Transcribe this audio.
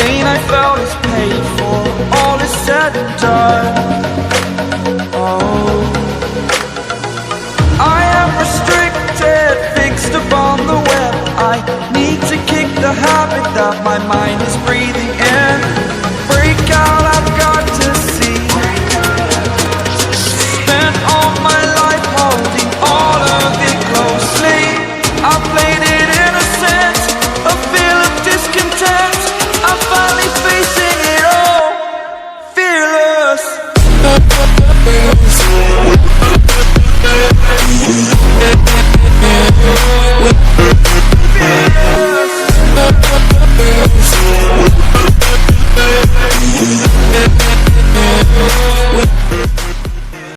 pain I felt is paid for, all is said and done. Oh, I am restricted, fixed upon the web. I need to kick the habit that my mind is breathing.